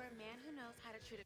for a man who knows how to treat a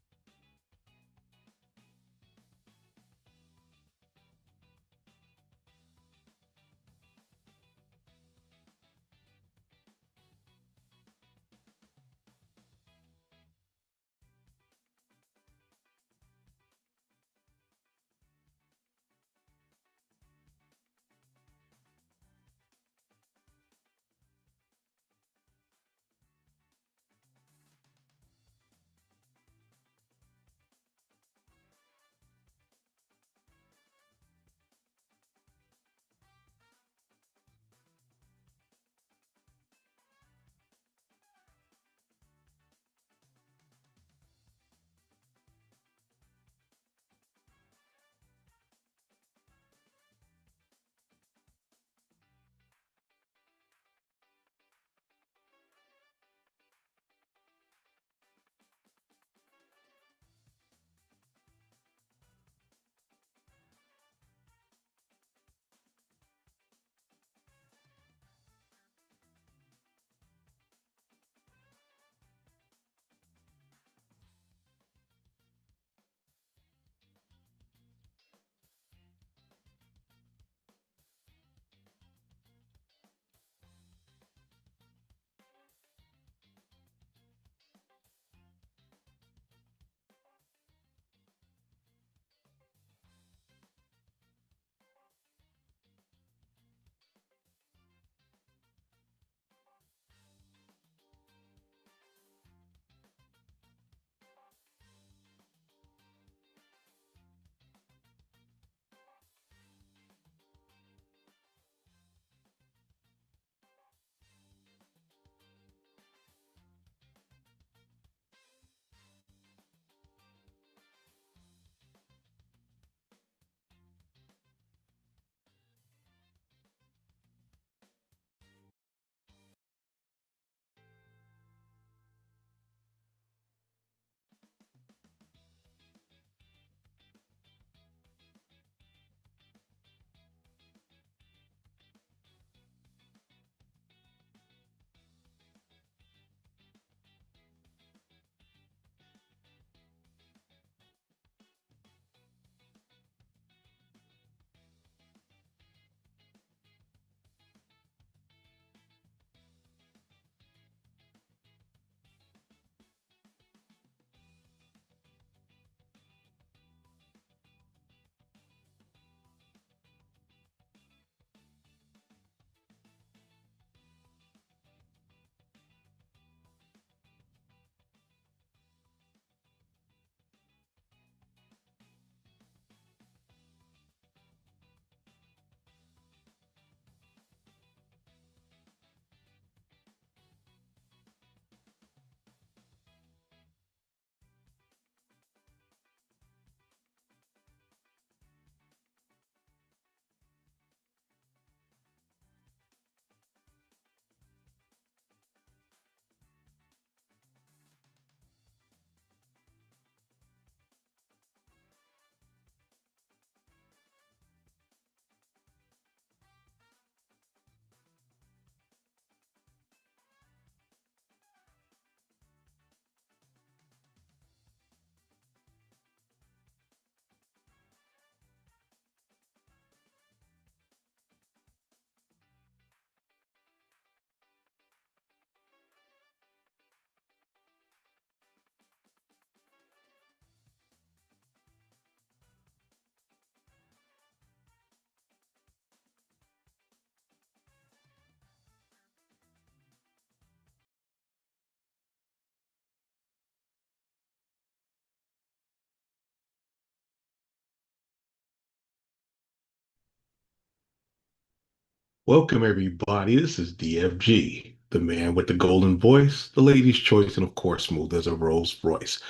Welcome, everybody. This is DFG, the man with the golden voice, the lady's choice, and of course, smooth as a Rolls Royce.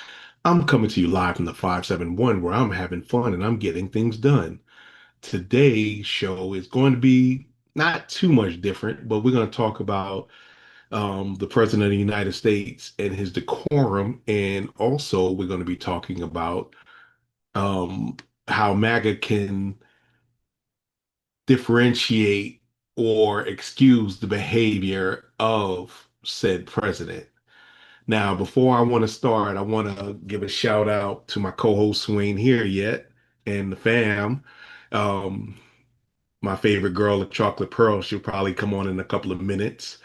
I'm coming to you live from the 571 where I'm having fun and I'm getting things done. Today's show is going to be not too much different, but we're going to talk about the President of the United States and his decorum. And also, we're going to be talking about um, how MAGA can differentiate or excuse the behavior of said president. Now, before I want to start, I want to give a shout out to my co-host who ain't here yet and the fam. Um, my favorite girl, the Chocolate Pearl, she'll probably come on in a couple of minutes.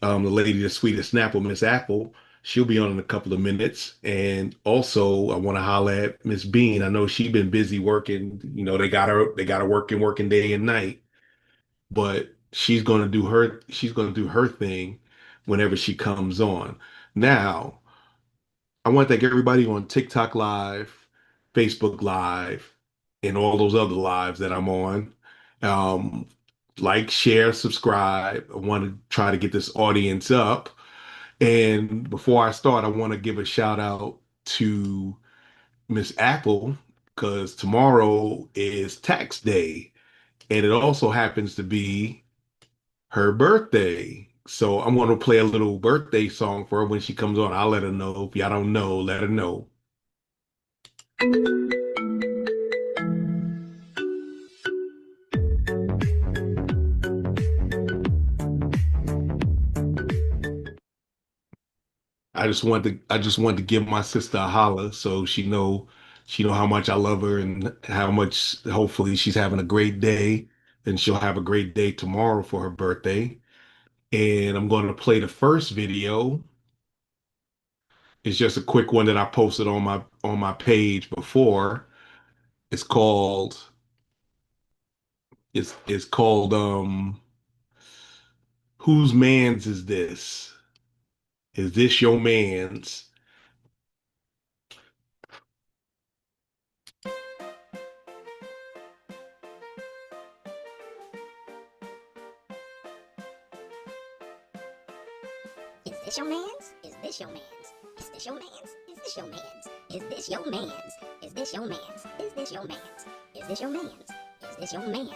The lady, the sweetest Snapple, Miss Apple, she'll be on in a couple of minutes. And also, I want to holler at Miss Bean. I know she's been busy working. They got her working day and night, but she's gonna do her thing whenever she comes on. Now, I want to thank everybody on TikTok Live, Facebook Live, and all those other lives that I'm on. Um, like, share, subscribe. I want to try to get this audience up. And before I start, I want to give a shout out to Miss Apple because tomorrow is tax day, and it also happens to be her birthday. So I'm going to play a little birthday song for her when she comes on. I'll let her know. If y'all don't know, let her know. I just wanted to give my sister a holler so she know how much I love her and how much hopefully she's having a great day and she'll have a great day tomorrow for her birthday. And I'm going to play the first video. It's just a quick one that I posted on my page before. It's called it's called Whose Man's Is This? Is this your man's? Is this your man's? Is this your man's? Is this your man's? Is this your man's? Is this your man's? Is this your man's? Is this your man's? Is this your man's? Is this your man's?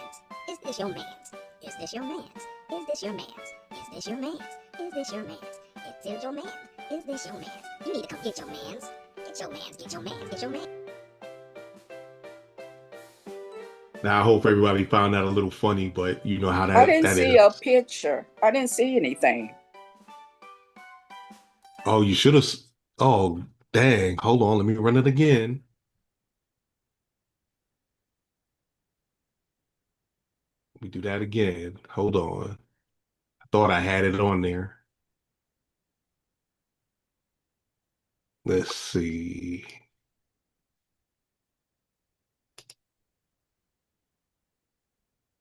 Is this your man's? Is this your man's? Is this your man's? Is this your man's? Is this your man's? Is this your man? Is this your man's? You need to come get your man's. Get your man's. Get your man's. Get your man. Now I hope everybody found that a little funny, but you know how I didn't that see is. a picture. I didn't see anything. Oh, you should have. Oh, dang. Hold on. Let me run it again. Let me do that again. Hold on. I thought I had it on there. Let's see.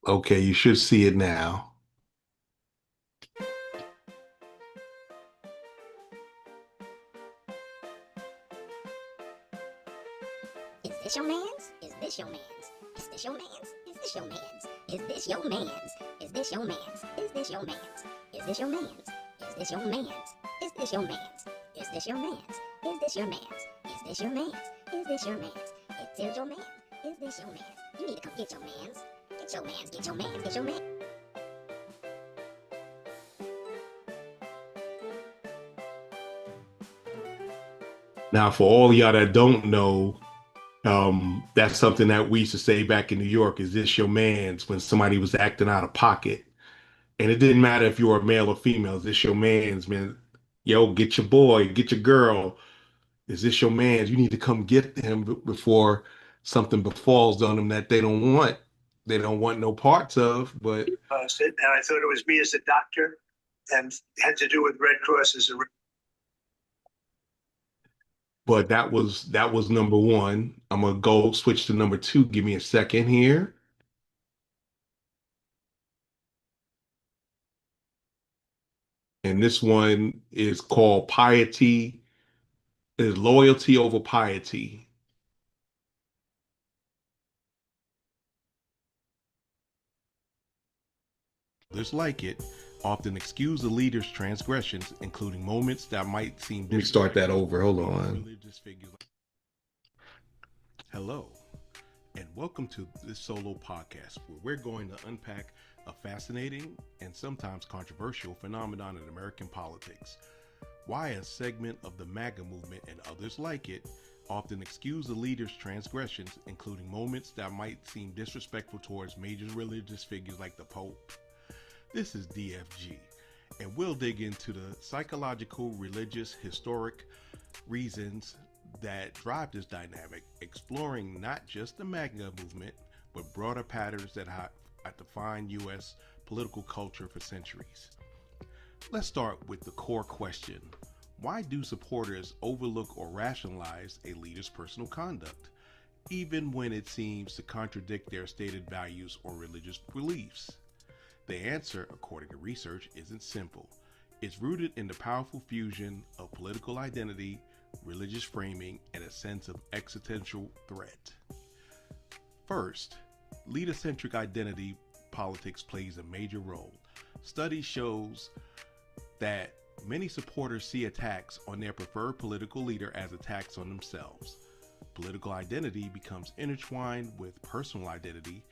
Okay, you should see it now. Is this your man's? Is this your man's? Is this your man's? Is this your man's? Is this your man's? Is this your man's? Is this your man's? Is this your man's? Is this your man's? Is this your man's? Is this your man's? Is this your man's? Is this your man's? Is this your man's? Is this your man? Is this your man's? You need to come get your man's. Get your man's. Get your man's. Get your man. Now, for all y'all that don't know, that's something that we used to say back in New York. Is this your man's? When somebody was acting out of pocket, and it didn't matter if you were a male or female. Is this your man's, man? Yo, get your boy, get your girl. Is this your man's? You need to come get him before something befalls on him that they don't want. They don't want no parts of. But And I thought it was me as a doctor, and had to do with Red Cross as a. that was number one. I'm gonna go switch to number two. Give me a second here. And this one is called Piety, is Loyalty Over Piety. Others like it often excuse the leader's transgressions, including moments that might seem. Let me start that over. Hold on. Hello, and welcome to this solo podcast where we're going to unpack a fascinating and sometimes controversial phenomenon in American politics. Why a segment of the MAGA movement and others like it often excuse the leader's transgressions, including moments that might seem disrespectful towards major religious figures like the Pope. This is DFG, and we'll dig into the psychological, religious, historic reasons that drive this dynamic, exploring not just the MAGA movement, but broader patterns that have defined U.S. political culture for centuries. Let's start with the core question. Why do supporters overlook or rationalize a leader's personal conduct, even when it seems to contradict their stated values or religious beliefs? The answer, according to research, isn't simple. It's rooted in the powerful fusion of political identity, religious framing, and a sense of existential threat. First, leader-centric identity politics plays a major role. Study shows that many supporters see attacks on their preferred political leader as attacks on themselves. Political identity becomes intertwined with personal identity,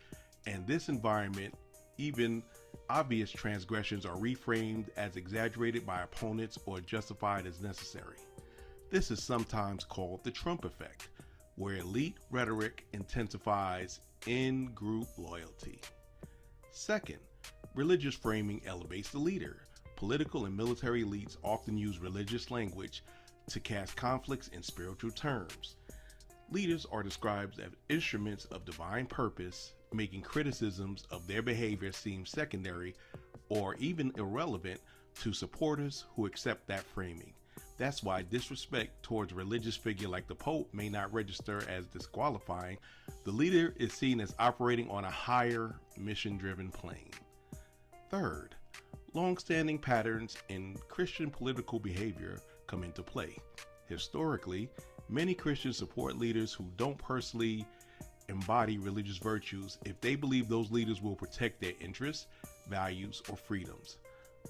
and this environment, even obvious transgressions are reframed as exaggerated by opponents or justified as necessary. This is sometimes called the Trump effect, where elite rhetoric intensifies in-group loyalty. Second, religious framing elevates the leader. Political and military elites often use religious language to cast conflicts in spiritual terms. Leaders are described as instruments of divine purpose, making criticisms of their behavior seem secondary or even irrelevant to supporters who accept that framing. That's why disrespect towards a religious figure like the Pope may not register as disqualifying. The leader is seen as operating on a higher mission-driven plane. Third, long-standing patterns in Christian political behavior come into play. Historically, many Christians support leaders who don't personally embody religious virtues if they believe those leaders will protect their interests, values, or freedoms.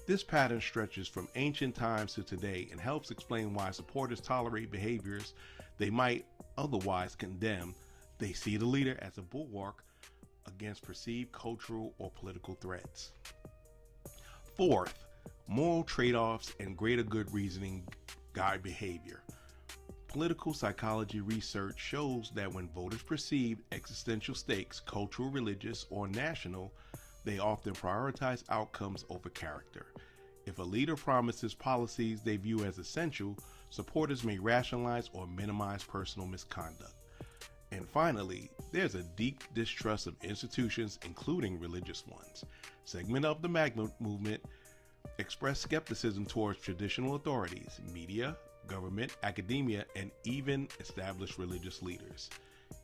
This pattern stretches from ancient times to today and helps explain why supporters tolerate behaviors they might otherwise condemn. They see the leader as a bulwark against perceived cultural or political threats. Fourth, moral trade-offs and greater good reasoning guide behavior. Political psychology research shows that when voters perceive existential stakes, cultural, religious, or national, they often prioritize outcomes over character. If a leader promises policies they view as essential, supporters may rationalize or minimize personal misconduct. And finally, there's a deep distrust of institutions, including religious ones. Segment of the MAGA movement express skepticism towards traditional authorities, media, government, academia, and even established religious leaders.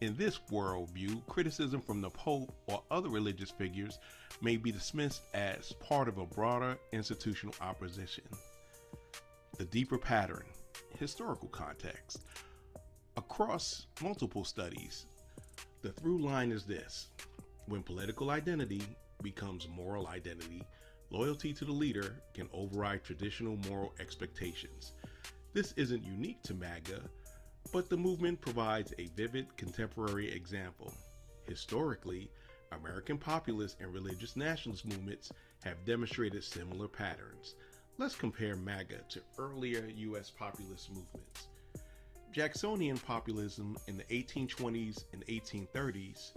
In this worldview, criticism from the Pope or other religious figures may be dismissed as part of a broader institutional opposition. The deeper pattern, historical context. Across multiple studies, the through line is this: when political identity becomes moral identity, loyalty to the leader can override traditional moral expectations. This isn't unique to MAGA, but the movement provides a vivid contemporary example. Historically, American populist and religious nationalist movements have demonstrated similar patterns. Let's compare MAGA to earlier U.S. populist movements. Jacksonian populism in the 1820s and 1830s.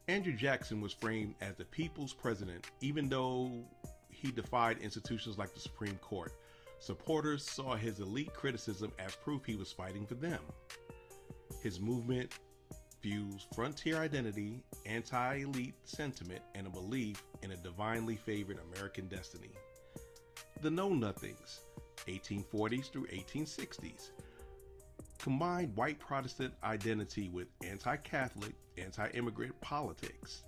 Andrew Jackson was framed as the people's president, even though he defied institutions like the Supreme Court. Supporters saw his elite criticism as proof he was fighting for them. His movement fused frontier identity, anti-elite sentiment, and a belief in a divinely favored American destiny. The Know-Nothings, 1840s through 1860s, combined white Protestant identity with anti-Catholic, anti-immigrant politics.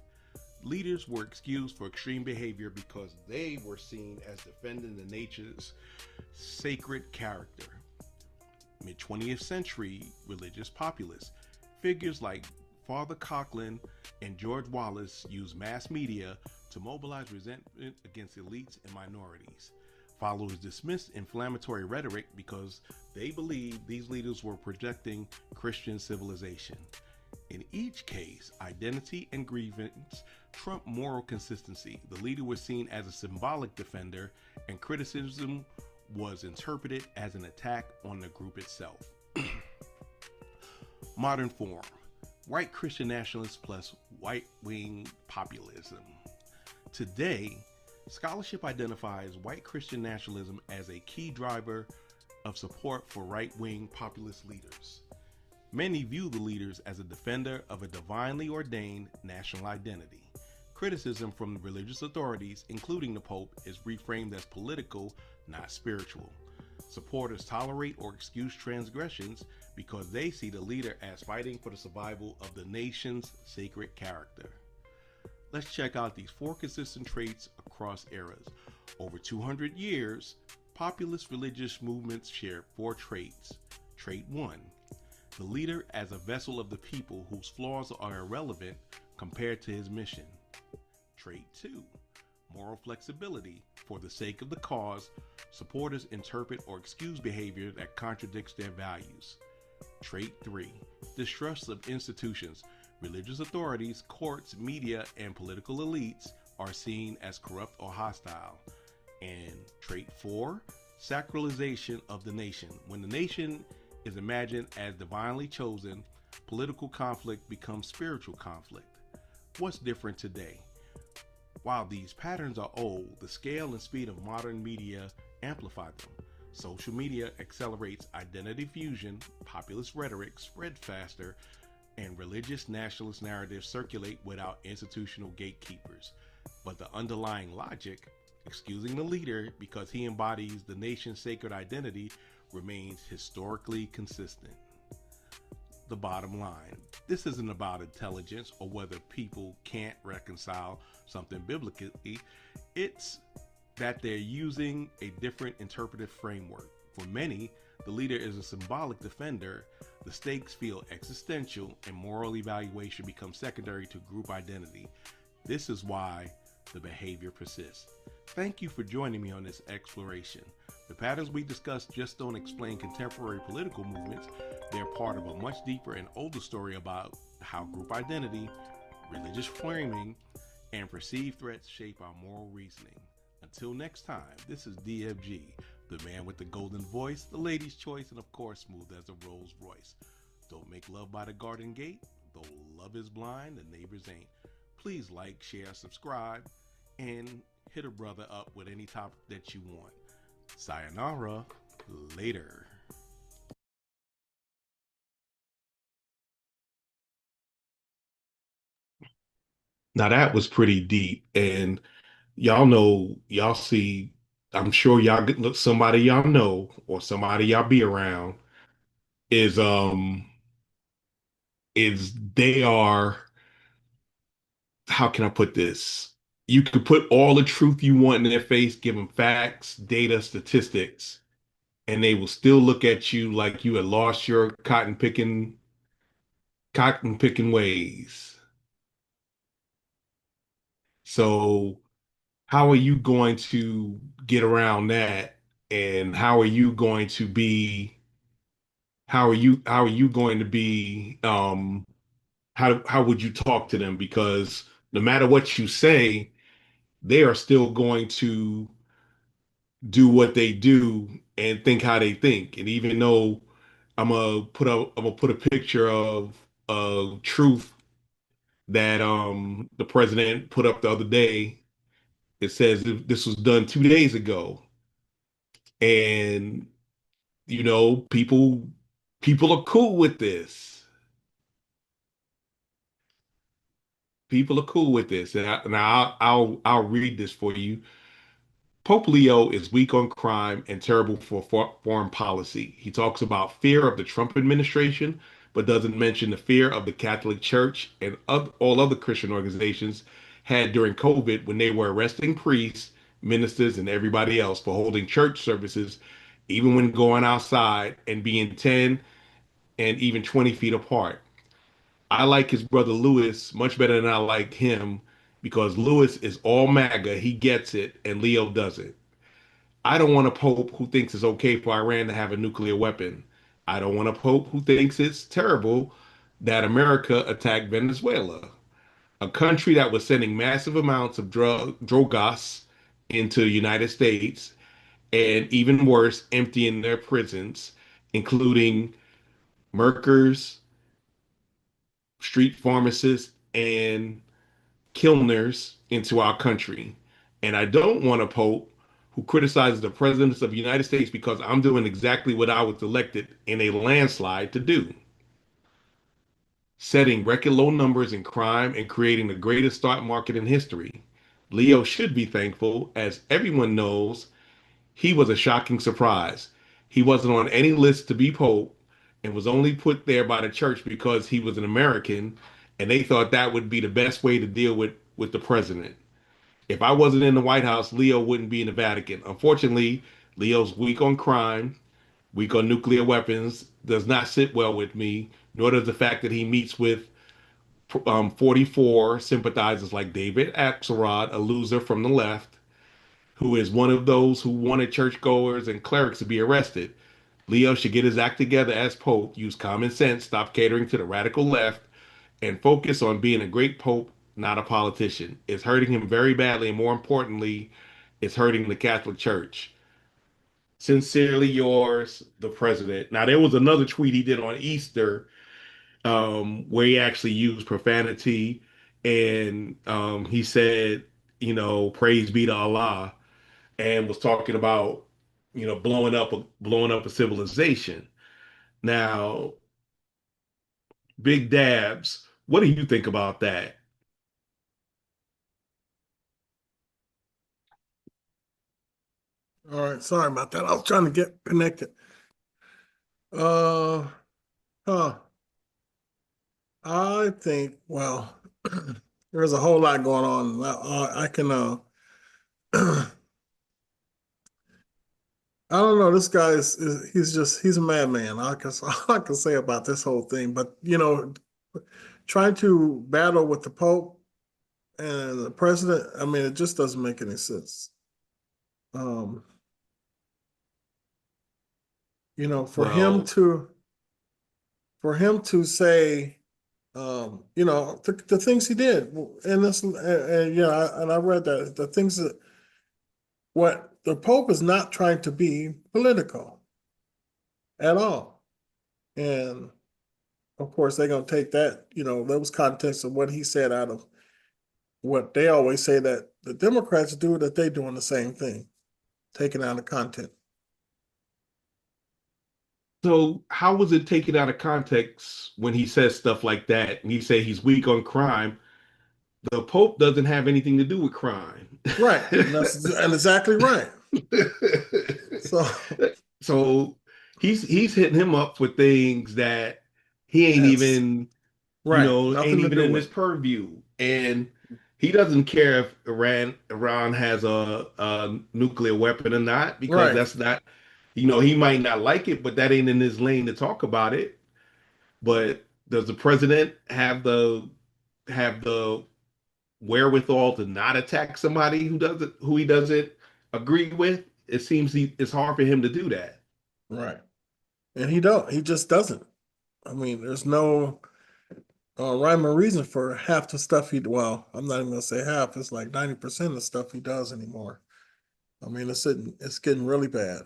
Leaders were excused for extreme behavior because they were seen as defending the nature's sacred character. Mid-20th century religious populists, figures like Father Coughlin and George Wallace used mass media to mobilize resentment against elites and minorities. Followers dismissed inflammatory rhetoric because they believed these leaders were projecting Christian civilization. In each case, identity and grievance trumped moral consistency. The leader was seen as a symbolic defender, and criticism was interpreted as an attack on the group itself. Modern form: white Christian nationalists plus white-wing populism. Today, Scholarship identifies white Christian nationalism as a key driver of support for right wing populist leaders. Many view the leaders as a defender of a divinely ordained national identity. Criticism from religious authorities, including the Pope, is reframed as political, not spiritual. Supporters tolerate or excuse transgressions because they see the leader as fighting for the survival of the nation's sacred character. Let's check out these 4 consistent traits across eras. Over 200 years, populist religious movements share 4 traits. Trait 1: the leader as a vessel of the people whose flaws are irrelevant compared to his mission. Trait 2: moral flexibility. For the sake of the cause, supporters interpret or excuse behavior that contradicts their values. Trait 3: distrust of institutions. Religious authorities, courts, media, and political elites are seen as corrupt or hostile. And trait 4: sacralization of the nation. When the nation is imagined as divinely chosen, political conflict becomes spiritual conflict. What's different today? While these patterns are old, the scale and speed of modern media amplify them. Social media accelerates identity fusion, populist rhetoric spread faster, and religious nationalist narratives circulate without institutional gatekeepers. But the underlying logic, excusing the leader because he embodies the nation's sacred identity, remains historically consistent. The bottom line: this isn't about intelligence or whether people can't reconcile something biblically. It's that they're using a different interpretive framework. For many, the leader is a symbolic defender. The stakes feel existential, and moral evaluation becomes secondary to group identity. This is why the behavior persists. Thank you for joining me on this exploration. The patterns we discussed just don't explain contemporary political movements. They're part of a much deeper and older story about how group identity, religious framing, and perceived threats shape our moral reasoning. Until next time, this is DFG, the man with the golden voice, the lady's choice, and of course, smooth as a Rolls Royce. Don't make love by the garden gate. Though love is blind, the neighbors ain't. Please like, share, subscribe, and hit a brother up with any topic that you want. Sayonara. Later. Now that was pretty deep, and y'all know, y'all see, I'm sure y'all get look somebody y'all know or somebody y'all be around is they are, how can I put this? You could put all the truth you want in their face, give them facts, data, statistics, and they will still look at you like you had lost your cotton picking ways. So how are you going to get around that? And how are you going to be how would you talk to them? Because no matter what you say, they are still going to do what they do and think how they think. And even though I'm gonna put a picture of truth that the president put up the other day. It says this was done 2 days ago, and people are cool with this. People are cool with this, and I'll read this for you. Pope Leo is weak on crime and terrible for foreign policy. He talks about fear of the Trump administration, but doesn't mention the fear of the Catholic Church and all other Christian organizations had during COVID when they were arresting priests, ministers, and everybody else for holding church services, even when going outside and being 10 and even 20 feet apart. I like his brother Lewis much better than I like him because Lewis is all MAGA. He gets it, and Leo doesn't. I don't want a pope who thinks it's okay for Iran to have a nuclear weapon. I don't want a pope who thinks it's terrible that America attacked Venezuela, a country that was sending massive amounts of drogas into the United States, and even worse, emptying their prisons, including Merkers, street pharmacists, and Kilners into our country. And I don't want a pope who criticizes the presidents of the United States because I'm doing exactly what I was elected in a landslide to do, setting record low numbers in crime and creating the greatest stock market in history. Leo should be thankful, as everyone knows he was a shocking surprise. He wasn't on any list to be pope and was only put there by the church because he was an American, and they thought that would be the best way to deal with the president. If I wasn't in the White House, Leo wouldn't be in the Vatican. Unfortunately, Leo's weak on crime, weak on nuclear weapons, does not sit well with me, nor does the fact that he meets with 44 sympathizers like David Axelrod, a loser from the left, who is one of those who wanted churchgoers and clerics to be arrested. Leo should get his act together as Pope, use common sense, stop catering to the radical left, and focus on being a great Pope, not a politician. It's hurting him very badly, and more importantly, it's hurting the Catholic Church. Sincerely yours, the president. Now, there was another tweet he did on Easter where he actually used profanity and he said, praise be to Allah, and was talking about, blowing up a civilization. Now, Big Dabs, what do you think about that? All right, sorry about that. I was trying to get connected. Uh, huh. I think, well, there's a whole lot going on. I can, I don't know. This guy he's a madman. I can say about this whole thing. But trying to battle with the Pope and the president, I mean, it just doesn't make any sense. Um, for him Well, to say, the things he did, and this, and yeah, and I read that the things that what the Pope is not trying to be political at all, and of course they're gonna take that, those context of what he said out of what they always say that the Democrats do, that they doing the same thing, taken out of content. so how was it taken out of context when he says stuff like that and he say he's weak on crime? The Pope doesn't have anything to do with crime. Right, and exactly right. So So he's hitting him up for things that he ain't that's even, right, ain't nothing to even do in with his it. purview. And he doesn't care if Iran has a nuclear weapon or not, because Right, that's not, he might not like it, but that ain't in his lane to talk about it. But does the president have the wherewithal to not attack somebody who he doesn't agree with? It seems it's hard for him to do that. right, and he just doesn't. I mean, there's no rhyme or reason for half the stuff well, I'm not even gonna say half, it's like 90% of the stuff he does anymore. I mean, it's getting really bad.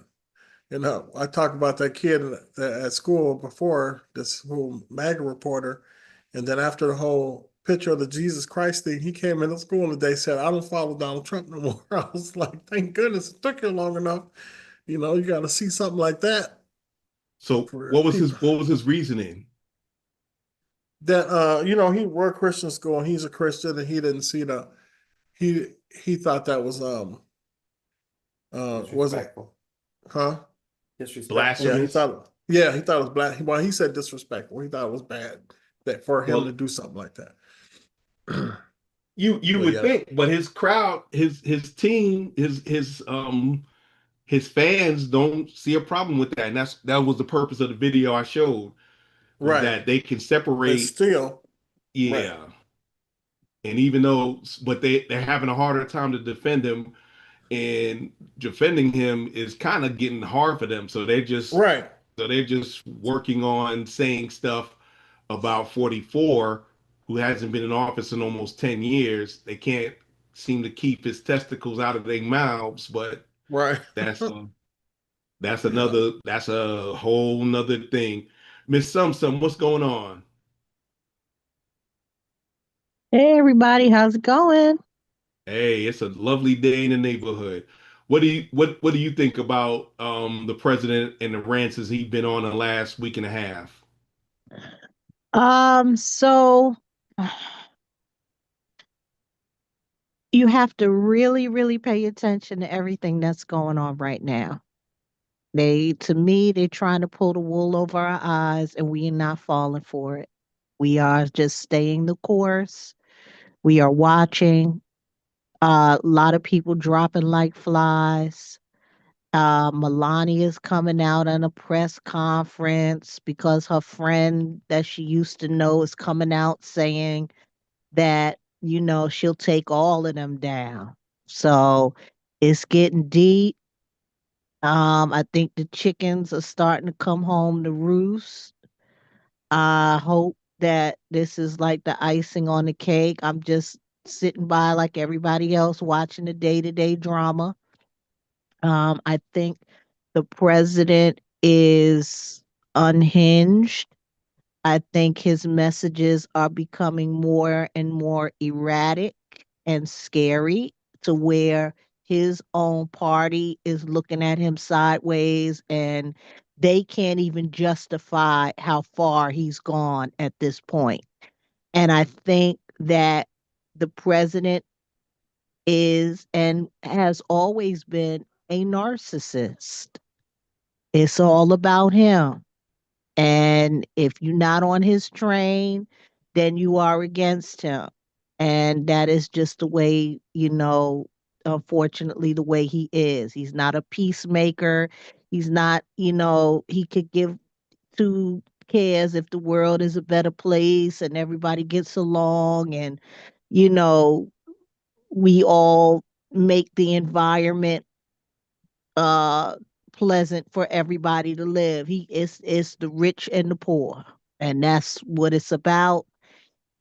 I talked about that kid at school before, this whole MAGA reporter, and then after the whole picture of the Jesus Christ thing, he came into school and they said, I don't follow Donald Trump no more. I was like, thank goodness it took you long enough. You got to see something like that So for what was people his reasoning? that he were Christian school and he's a Christian, and he didn't see he he thought that was was it, Disrespectful. huh? Disrespectful. Blasphemous? He thought it was black. Well, he said disrespectful. He thought it was bad that for him to Well, do something like that. you But would yeah, think, but his crowd, his team, his fans don't see a problem with that. And that was the purpose of the video I showed, was right. that they can But separate, still, right, yeah. And even though, but they're having a harder time to defend him, and defending him is kind of getting hard for them. right, So they're just working on saying stuff about 44, who hasn't been in office in almost 10 years. They can't seem to keep his testicles out of their mouths, but right. that's uh, Yeah. that's a whole nother thing. Miss Sumsum, what's going on? Hey everybody, how's it going? Hey, it's a lovely day in the neighborhood. What do you think about the president and the rants as he's been on the last week and a half? So you have to really, really pay attention to everything that's going on right now. To me, they're trying to pull the wool over our eyes, and we are not falling for it. We are just staying the course. We are watching. A lot of people dropping like flies. Melania's coming out on a press conference because her friend that she used to know is coming out saying that, she'll take all of them down. So it's getting deep. I think the chickens are starting to come home to roost. I hope that this is like the icing on the cake. I'm just sitting by like everybody else watching the day-to-day drama. I think the president is unhinged. I think his messages are becoming more and more erratic and scary to where his own party is looking at him sideways and they can't even justify how far he's gone at this point. And I think that the president is and has always been a narcissist. It's all about him. And if you're not on his train, then you are against him. And that is just the way, unfortunately, the way he is. He's not a peacemaker. He's not, he could give two cares if the world is a better place and everybody gets along and, you know, we all make the environment uh pleasant for everybody to live. He is the rich and the poor. And that's what it's about.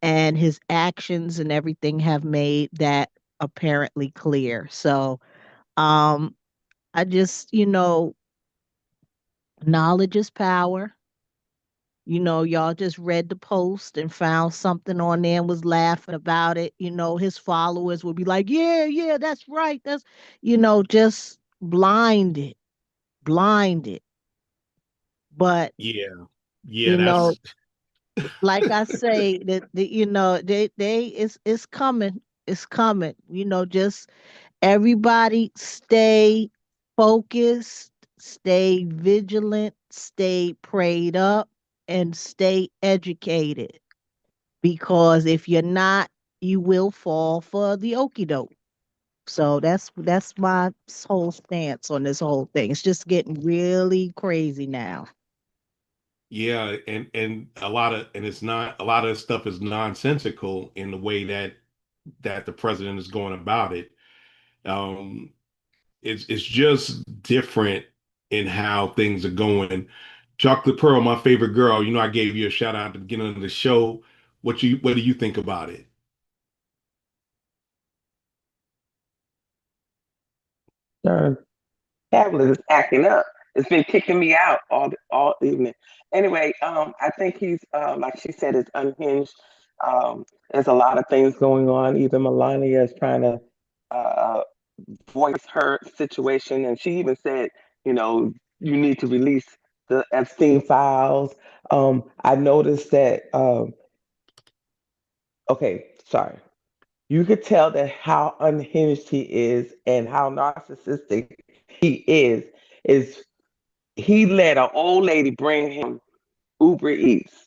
And his actions and everything have made that apparently clear. So um I just, knowledge is power. Y'all just read the post and found something on there and was laughing about it. His followers would be like, yeah, yeah, that's right. That's, just blinded, blinded. But, Yeah, yeah, you know, that's like I say, that they it's coming. It's coming. Just everybody stay focused, stay vigilant, stay prayed up, and stay educated. Because if you're not, you will fall for the okie doke. So that's my whole stance on this whole thing. It's just getting really crazy now. yeah, and a lot of and it's not a lot of stuff is nonsensical in the way that the president is going about it. Um, it's just different in how things are going. Chocolate Pearl, my favorite girl. I gave you a shout out at the beginning of the show. What do you think about it? Darn tablet is acting up. It's been kicking me out all evening. Anyway, I think he's like she said, is unhinged. There's a lot of things going on. Even Melania is trying to uh, voice her situation, and she even said, you know, you need to release the Epstein files. I noticed that. Okay, sorry. You could tell that how unhinged he is and how narcissistic he is he let an old lady bring him Uber Eats,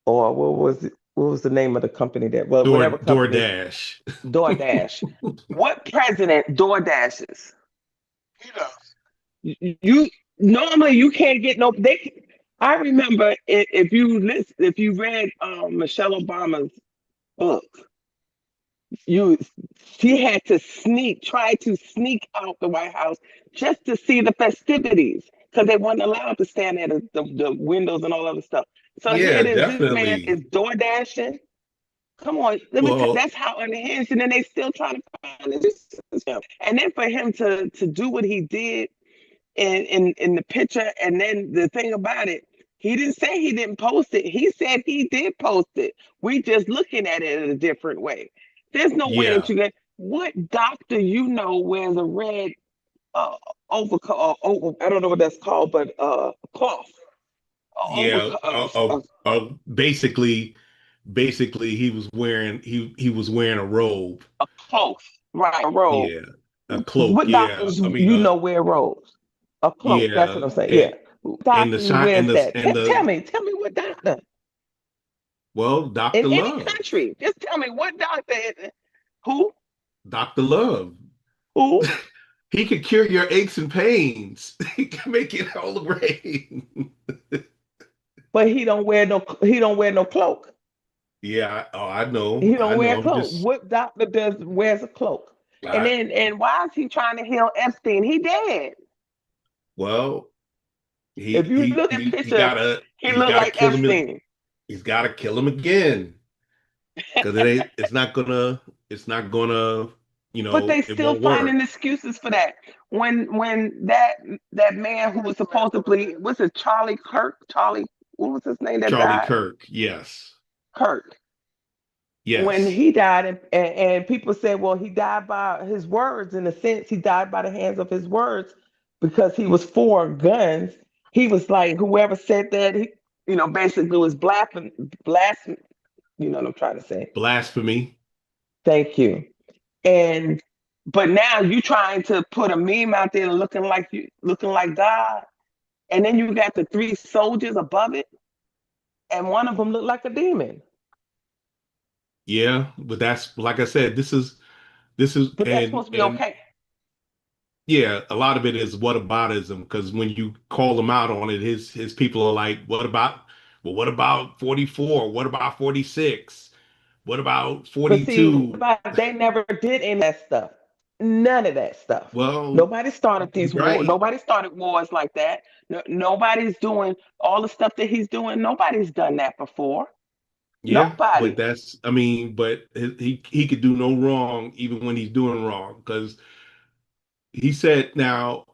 or what was the name of the company that, well, whatever company, DoorDash. DoorDash. What president DoorDashes? You normally you can't get no they I remember if you listen, if you read Michelle Obama's book, you she had to try to sneak out the White House just to see the festivities because they weren't allowed to stand at the windows and all other stuff. So here Yeah, it is, this man definitely. is door dashing. Come on, Well, that's how unhinged, and then they still trying to find it. And then for him to do what he did in the picture, and then the thing about it, he didn't say he didn't post it. He said he did post it. We just looking at it in a different way. There's no way Yeah, that you get. What doctor you know wears a red uh overcoat? Over, I don't know what that's called, but cloth. yeah. Basically, he was wearing a robe. A cloth, right? A robe. Yeah, a cloak. What Yeah, doctors I mean, you know wear robes? A cloak. That's yeah, what I'm saying. and, Yeah. Doctor and wears the that. and Tell the me. Tell me what doctor well, in Doctor any Love, country. Just tell me what doctor. Who? Doctor Love. Who? He could cure your aches and pains. He can make it all rain. But he don't wear no. He don't wear no cloak. Yeah, He I don't wear know. a I'm cloak. just, What doctor does wears a cloak? I, And why is he trying to heal Epstein? He dead. well, If you look at pictures, he he's looked gotta like kill him. Epstein. He's gotta kill him again because it's not gonna, But they it still won't finding work. excuses for that. When that man who was supposedly was it Charlie Kirk? Charlie, what was his name that Charlie died? Kirk, yes, Kirk. When yes, he died, and people said, well, he died by his words. In a sense, he died by the hands of his words because he was for guns. He was like, whoever said that, basically was blasphemy. You know what I'm trying to say? blasphemy. Thank you. And but now you trying to put a meme out there looking like God, and then you got the three soldiers above it, and one of them looked like a demon. Yeah, but that's like I said. But that's And supposed to be okay. yeah, a lot of it is whataboutism because when you call him out on it, his people are like, what about 44? What about 46? What about But see, what 42? about they never did any of that stuff. None of that stuff. Well, Nobody started you're these wars. right. Nobody started wars like that. No, nobody's doing all the stuff that he's doing. Nobody's done that before. Yeah, but Nobody. I mean, but he could do no wrong even when he's doing wrong because he said, now,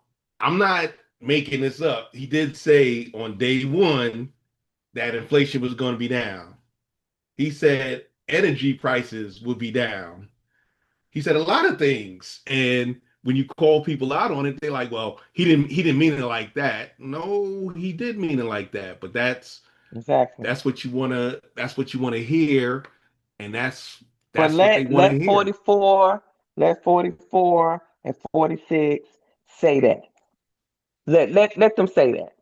I'm not making this up. He did say on day one that inflation was going to be down. He said energy prices would be down. He said a lot of things. And when you call people out on it, they're like, well, he didn't mean it like that. No, he did mean it like that. But Exactly. that's what you wanna hear, and But that's what they want to hear. let 44 and 46 say that. Let them say that.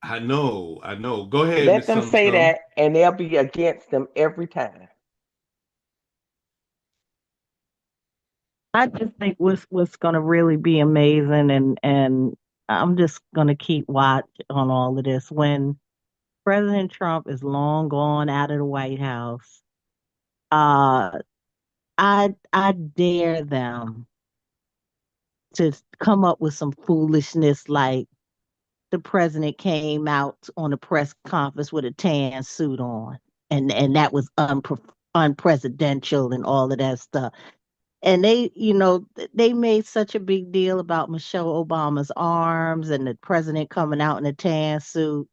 I know. Go ahead, Let Miss them Some say Some. that, and they'll be against them every time. I just think what's going to really be amazing, and I'm just going to keep watch on all of this when President Trump is long gone out of the White House. Uh, I dare them to come up with some foolishness like the president came out on a press conference with a tan suit on, and that was unpresidential and all of that stuff. And they made such a big deal about Michelle Obama's arms and the president coming out in a tan suit,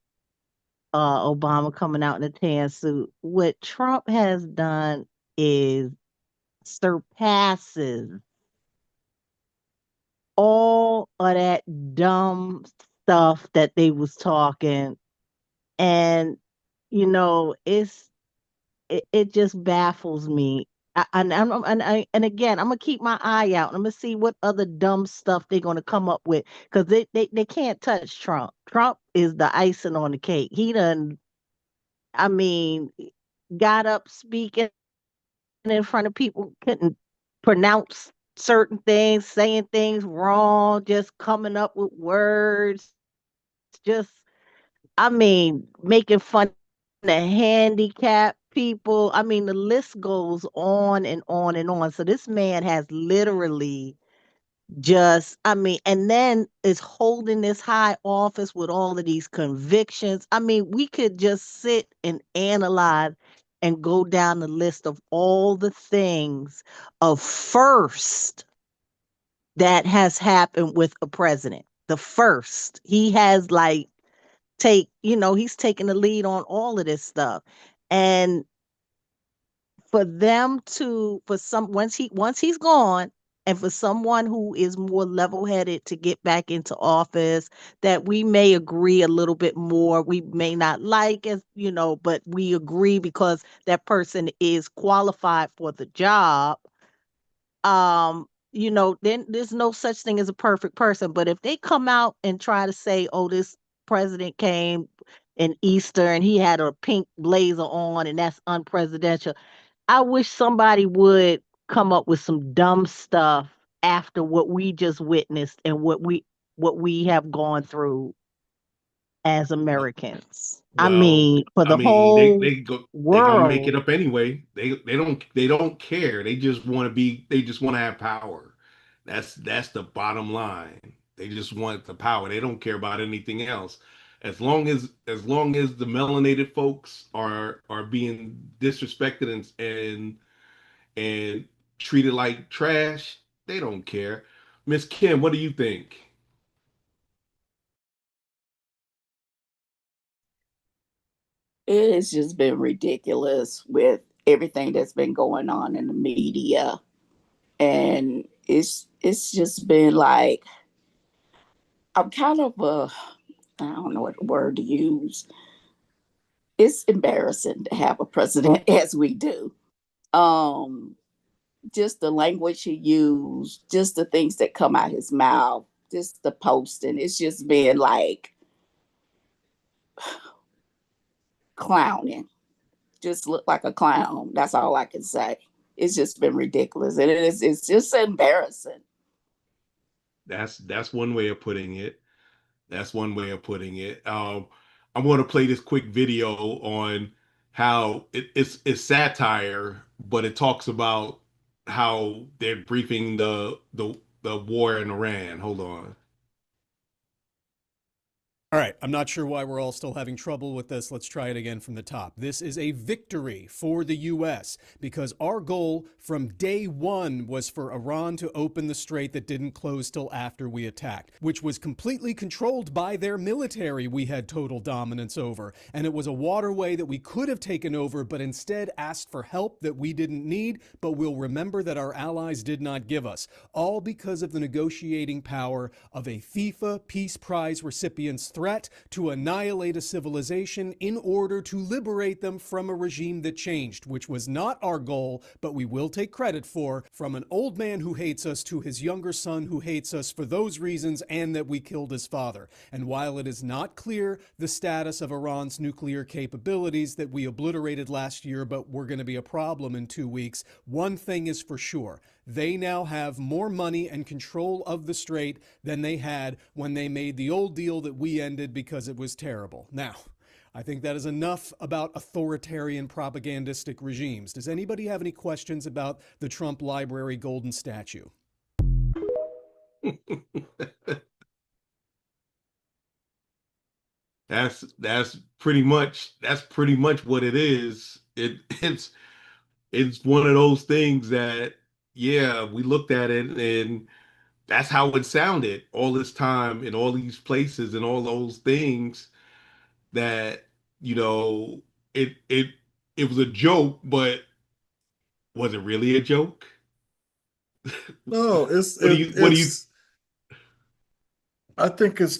Obama coming out in a tan suit. What Trump has done is surpasses all of that dumb stuff that they was talking. And it just baffles me. And again, I'm gonna keep my eye out. I'm gonna see what other dumb stuff they're gonna come up with because they can't touch Trump. Trump is the icing on the cake. He done, I mean, got up speaking in front of people, couldn't pronounce certain things, saying things wrong, just coming up with words, just I mean, making fun of the handicapped people. I mean, the list goes on and on and on. So this man has literally just, I mean, and then is holding this high office with all of these convictions. I mean, we could just sit and analyze and go down the list of all the things of first that has happened with a president. The first. He has like he's taking the lead on all of this stuff. And for them to for some once he's gone, and for someone who is more level-headed to get back into office, that we may agree a little bit more. We may not like, as you know, but we agree because that person is qualified for the job. Then there's no such thing as a perfect person. But if they come out and try to say, oh, this president came in Easter and he had a pink blazer on and that's unpresidential, I wish somebody would come up with some dumb stuff after what we just witnessed and what we have gone through as Americans. I Well, mean, for I the mean, whole they gonna make it world. up anyway. They don't care. They just want to have power. That's the bottom line. They just want the power. They don't care about anything else. As long as the melanated folks are being disrespected and treated like trash, they don't care. Miss Kim, what do you think? It has just been ridiculous with everything that's been going on in the media. And it's just been like I'm kind of I don't know what word to use. It's embarrassing to have a president as we do. Um, just the language he used, just the things that come out his mouth, just the posting. It's just been like clowning. Just look like a clown. That's all I can say. It's just been ridiculous, and it's just embarrassing. That's one way of putting it. That's one way of putting it. I'm going to play this quick video on how it's satire, but it talks about how they're briefing the war in Iran. Hold on. All right, I'm not sure why we're all still having trouble with this. Let's try it again from the top. This is a victory for the U.S. because our goal from day one was for Iran to open the strait that didn't close till after we attacked, which was completely controlled by their military we had total dominance over. And it was a waterway that we could have taken over, but instead asked for help that we didn't need, but we'll remember that our allies did not give us, all because of the negotiating power of a FIFA Peace Prize recipient's threat to annihilate a civilization in order to liberate them from a regime that changed, which was not our goal, but we will take credit for, from an old man who hates us to his younger son who hates us for those reasons and that we killed his father. And while it is not clear the status of Iran's nuclear capabilities that we obliterated last year, but were going to be a problem in 2 weeks, one thing is for sure. They now have more money and control of the strait than they had when they made the old deal that we ended because it was terrible. Now, I think that is enough about authoritarian propagandistic regimes. Does anybody have any questions about the Trump Library golden statue? That's pretty much what it is. It's one of those things that, yeah, we looked at it and that's how it sounded all this time in all these places and all those things that, you know, it was a joke, but was it really a joke? No, What do you I think it's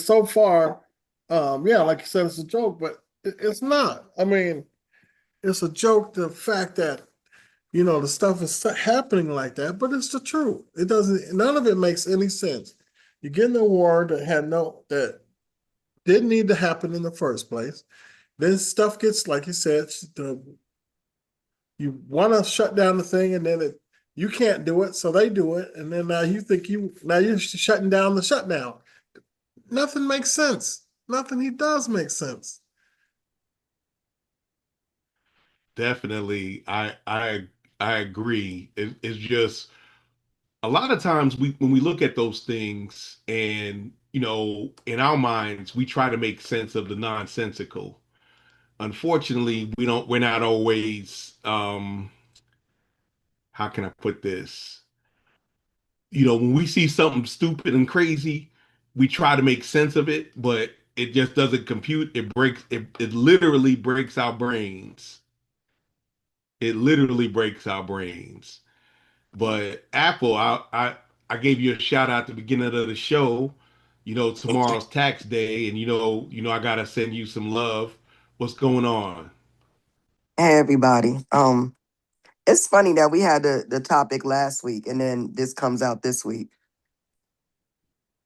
so far, yeah, like you said, it's a joke, but it's not. I mean, it's a joke, the fact that, the stuff is happening like that, but it's the truth. None of it makes any sense. You're getting a war that didn't need to happen in the first place. Then stuff gets, like you said, you want to shut down the thing, and then you can't do it, so they do it, and then now you're shutting down the shutdown. Nothing makes sense. Nothing he does make sense. definitely I agree. It's just a lot of times when we look at those things and in our minds we try to make sense of the nonsensical. Unfortunately, we're not always how can I put this? When we see something stupid and crazy, we try to make sense of it, but it just doesn't compute. It literally breaks our brains. It literally breaks our brains. But Apple, I gave you a shout out at the beginning of the show. You know, tomorrow's tax day, and I gotta send you some love. What's going on? Hey everybody. It's funny that we had the topic last week and then this comes out this week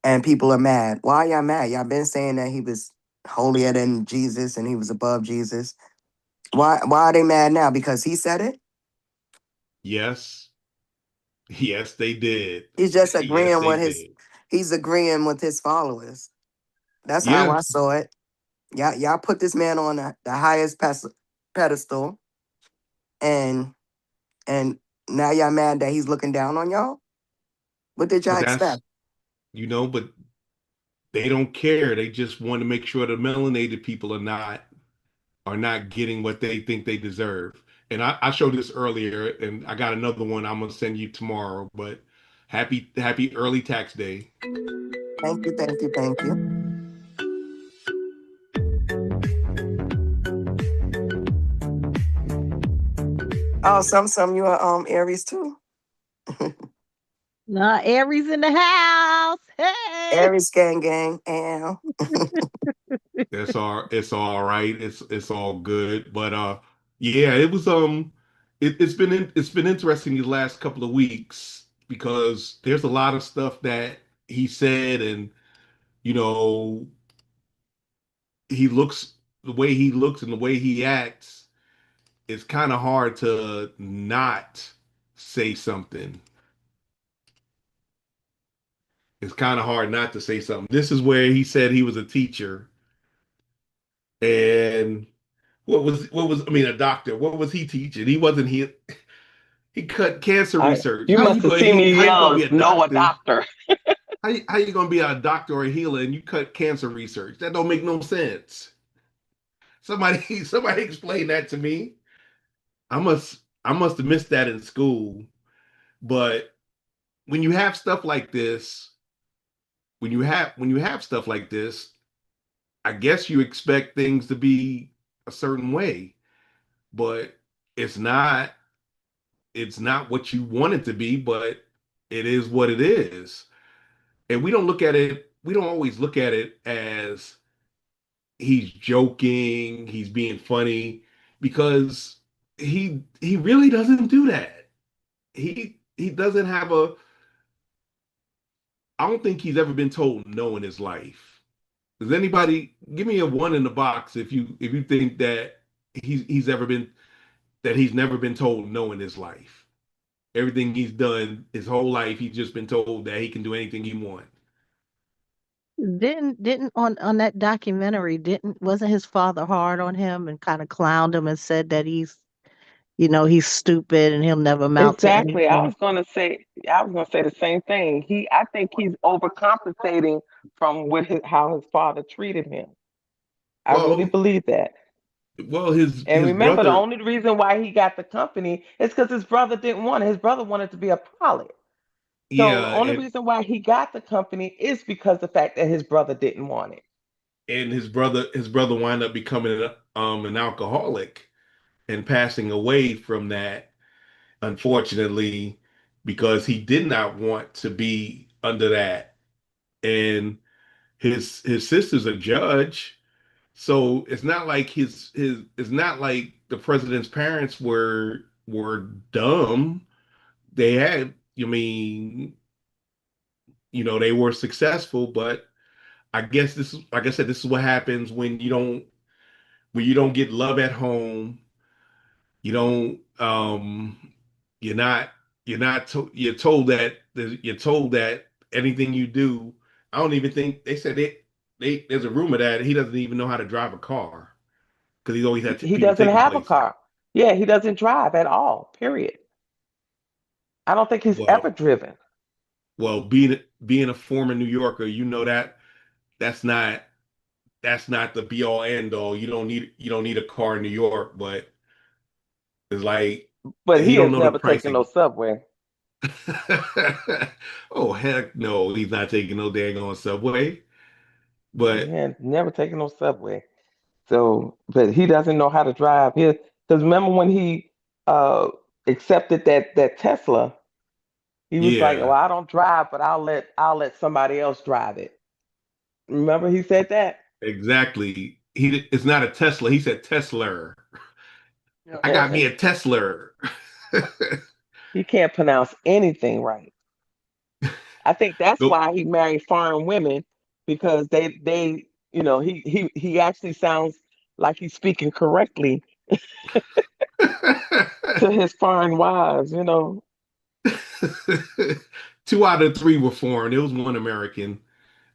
and people are mad. Why y'all mad? Y'all been saying that he was holier than Jesus and he was above Jesus. Why are they mad now? Because he said it? Yes, yes, they did. He's just Yes, agreeing they with did. he's agreeing with his followers. That's how Yeah, I saw it. Y'all put this man on the highest pedestal and and now y'all mad that he's looking down on y'all? What did y'all but that's expect? but they don't care. They just want to make sure the melanated people are not getting what they think they deserve. And I showed this earlier, and I got another one I'm gonna send you tomorrow. But happy early tax day. Thank you, thank you, thank you. Oh, some you are Aries too. Nah, Aries in the house. Hey. Aries gang and It's all right. It's all good. But yeah, it was it's been interesting these last couple of weeks because there's a lot of stuff that he said, and you know he looks the way he looks and the way he acts. It's kind of hard to not say something. It's kind of hard not to say something. This is where he said he was a teacher, and what was I mean a doctor. What was he teaching? He cut cancer research. You must have seen me How you gonna yell, be a "No, a doctor? doctor." How you gonna be a doctor or a healer and you cut cancer research? That don't make no sense. Somebody explain that to me. I must have missed that in school. But when you have stuff like this, when you have stuff like this, I guess you expect things to be a certain way, but it's not it's not what you want it to be, but it is what it is. And we don't always look at it as he's joking, he's being funny, because he really doesn't do that. He doesn't have a I don't think he's ever been told no in his life. Does anybody give me a one in the box if you think that he's never been told no in his life? Everything he's done his whole life, he's just been told that he can do anything he wants. Didn't on that documentary, didn't wasn't his father hard on him and kind of clowned him and said that he's stupid and he'll never amount to Exactly. anything. I was gonna say the same thing. I think he's overcompensating from how his father treated him. I really Well, believe that. well, his And his remember, the brother, only reason why he got the company is because his brother didn't want it. His brother wanted to be a pilot. So the yeah, only reason why he got the company is because the fact that his brother didn't want it. and his brother wound up becoming an alcoholic and passing away from that, unfortunately, because he did not want to be under that. And his sister's a judge, so it's not like the president's parents were dumb. They had, they were successful, but I guess this is like I said, this is what happens when you don't get love at home. You don't you're not you're told that anything you do. I don't even think they said there's a rumor that he doesn't even know how to drive a car because he's always had He people doesn't take him have a places. car. Yeah, he doesn't drive at all, period. I don't think he's Well, ever driven. well, being a former New Yorker, that's not that's not the be all end all. You don't need a car in New York, but it's like But he he don't has know the never taken no pricing. subway. Oh heck no, he's not taking no dang on subway. He But has never taken no subway. So, but he doesn't know how to drive. Because remember when he accepted that Tesla, he was like, "Well, Yeah, I don't drive, but I'll let somebody else drive it." Remember he said that? exactly. It's not a Tesla. He said Tesla. Yeah. I got me And a Tesla. he can't pronounce anything right. I think that's Go. why he married foreign women because he actually sounds like he's speaking correctly to his foreign wives. 2 out of 3 were foreign. It was one American.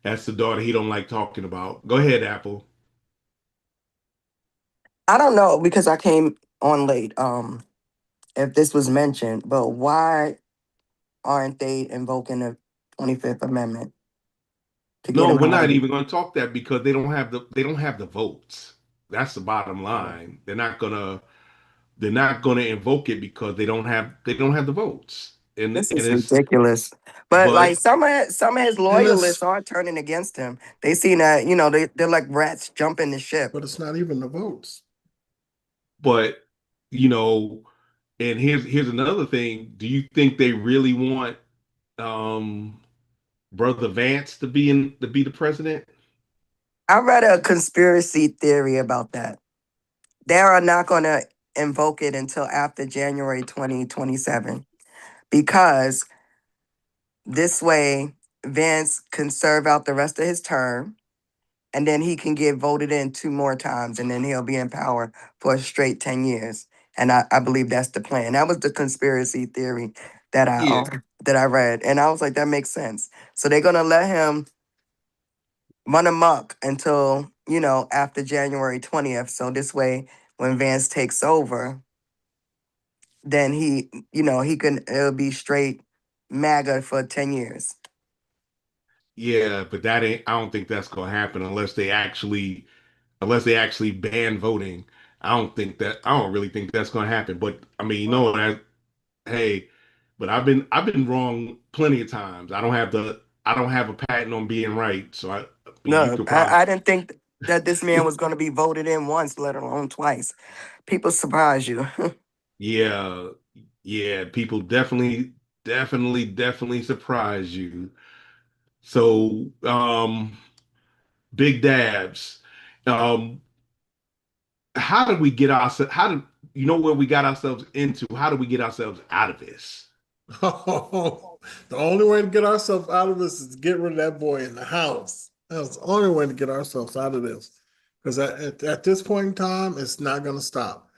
That's the daughter he don't like talking about. Go ahead, Apple. I don't know because I came on late. If this was mentioned, but why aren't they invoking the 25th Amendment to get No, him we're out of not it? even going to talk that because they don't have the votes. That's the bottom Right. line. They're not gonna invoke it because they don't have the votes. And This is it's ridiculous. But like but some of his And it's loyalists are turning against him. They seen that, they're like rats jumping the ship. but it's not even the votes. but you know, and here's another thing. Do you think they really want um Brother Vance to be the president? I read a conspiracy theory about that. They are not going to invoke it until after January 2027 because this way Vance can serve out the rest of his term and then he can get voted in 2 more times and then he'll be in power for a straight 10 years. And I believe that's the plan. That was the conspiracy theory that I Yeah, um, that I read. And I was like, that makes sense. So they're gonna let him run amok until, after January 20th. So this way when Vance takes over, then it'll be straight MAGA for 10 years. yeah, but that ain't. I don't think that's gonna happen unless they actually ban voting. I don't really think that's gonna happen. But I mean, that hey, but I've been wrong plenty of times. I don't have a patent on being right. So I mean you No, could probably I didn't think that this man was going to be voted in once, let alone twice. People surprise you. yeah, yeah, people definitely surprise you. So big dabs. Um how did we get ourselves how did you know where we got ourselves into? How do we get ourselves out of this? Oh, the only way to get ourselves out of this is to get rid of that boy in the house. That's the only way to get ourselves out of this. Because at this point in time, it's not going to stop.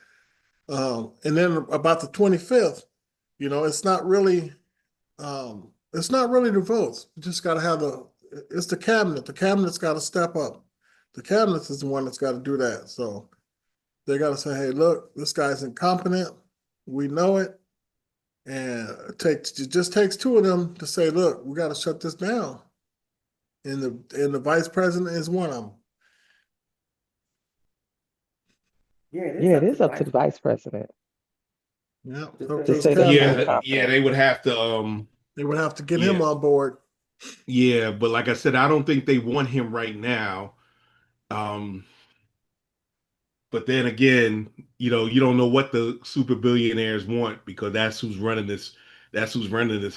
And then about the 25th, it's not really the votes. You just got to have it's the cabinet. The cabinet's got to step up. The cabinet is the one that's got to do that. So they got to say, hey, look, this guy's incompetent. We know it. And it just takes 2 of them to say, look, we got to shut this down. And the vice president is one of them. Yeah, it is Yeah, it up to is the up to vice the vice president Yeah, to up say to to his say that he's cabinet. Yeah, incompetent. they would have to They would have to get yeah, him on board. yeah, but like I said, I don't think they want him right now. Um, but then again, you don't know what the super billionaires want because that's who's running this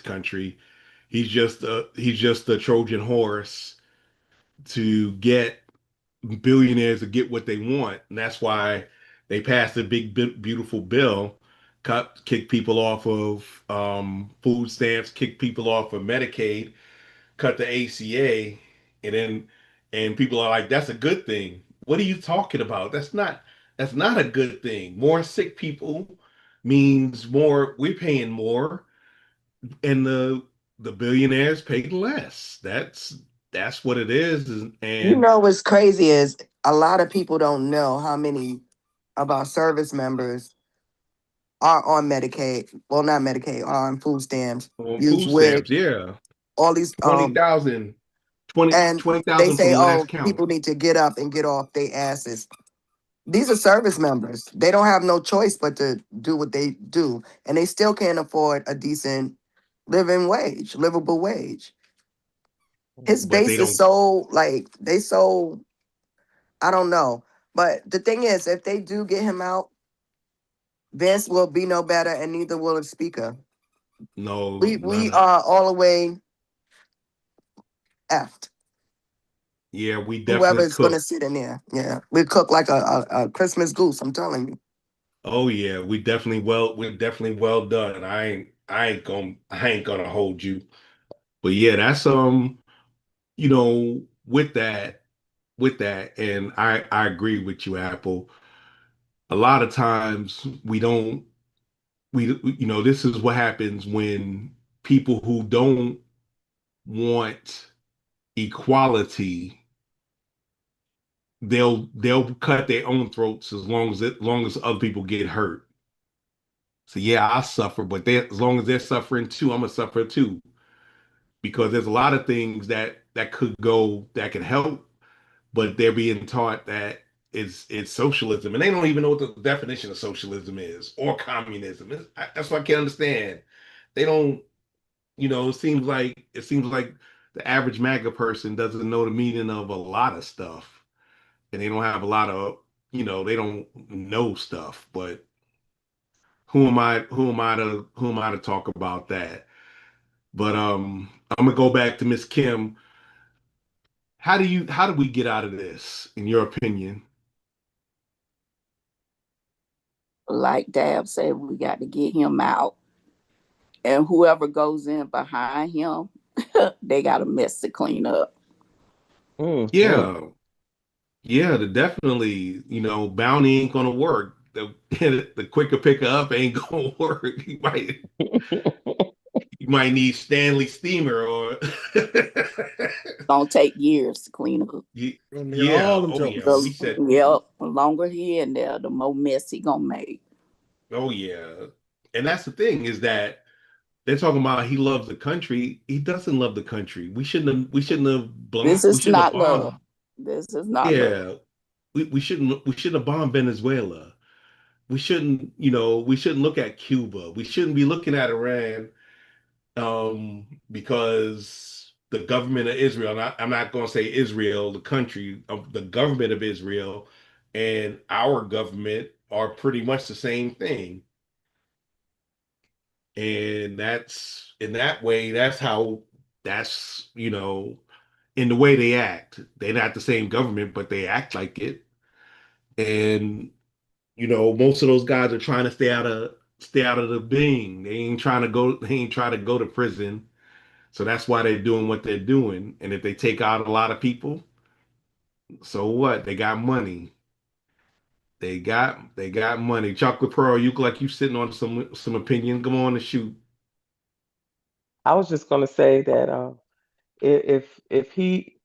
country. He's just a Trojan horse to get billionaires to get what they want. And that's why they passed a big, beautiful bill, kick people off of food stamps, kick people off of Medicaid, cut the ACA, and people are like, that's a good thing. What are you talking about? That's not a good thing. More sick people means more, we're paying more, and the billionaires pay less. That's what it is. And What's crazy is a lot of people don't know how many of our service members are on Medicaid. Well, not Medicaid, are on food stamps, on use food WIC, stamps, yeah. all these 20,000, 20 and they 20,000 say, from last oh, count. people need to get up and get off their asses. These are service members. They don't have no choice but to do what they do. And they still can't afford a decent livable wage. His But they base is don't, so like I don't know. But the thing is, if they do get him out, Vince will be no better, and neither will the speaker. No, We are all the way effed. Yeah, we Whoever definitely is going to cook. sit in there, yeah, we cook like a Christmas goose. I'm telling you. Oh yeah, we're definitely well done. I ain't gonna hold you. But yeah, that's with that, and I agree with you, Apple. A lot of times we don't we this is what happens when people who don't want equality, they'll cut their own throats as long as other people get hurt. So yeah, I suffer, but as long as they're suffering too, I'm gonna suffer too. Because there's a lot of things that could help, but they're being taught that it's socialism, and they don't even know what the definition of socialism is or communism. That's what I can't understand. They don't, it seems like the average MAGA person doesn't know the meaning of a lot of stuff, and they don't have a lot of, they don't know stuff. But who am I to talk about that? But I'm gonna go back to Miss Kim. How do we get out of this, in your opinion? Like Dab said, we got to get him out. And whoever goes in behind him, they got a mess to clean up. Mm-hmm. Yeah, yeah, definitely. Bounty ain't gonna work. The the quicker picker up ain't gonna work. You might need Stanley Steamer or Gonna take years to clean up. I mean, all yeah. them Oh yeah. jokers. We said, Yep, the longer he in there, the more mess he gonna make. oh yeah. And that's the thing, is that they're talking about he loves the country. He doesn't love the country. This We is shouldn't have not love. bombed. This is not love. Yeah. We shouldn't have bombed Venezuela. We shouldn't look at Cuba. We shouldn't be looking at Iran, because the government of Israel, and I'm not going to say Israel, the country of the government of Israel, and our government are pretty much the same thing. And that's in that way, that's in the way they act. They're not the same government, but they act like it. And most of those guys are trying to stay out of the being. They ain't trying to go to prison. So that's why they're doing what they're doing. And if they take out a lot of people, so what? They got money. They got money. Chocolate Pearl, you look like you sitting on some opinion. Come on and shoot. I was just gonna say that if he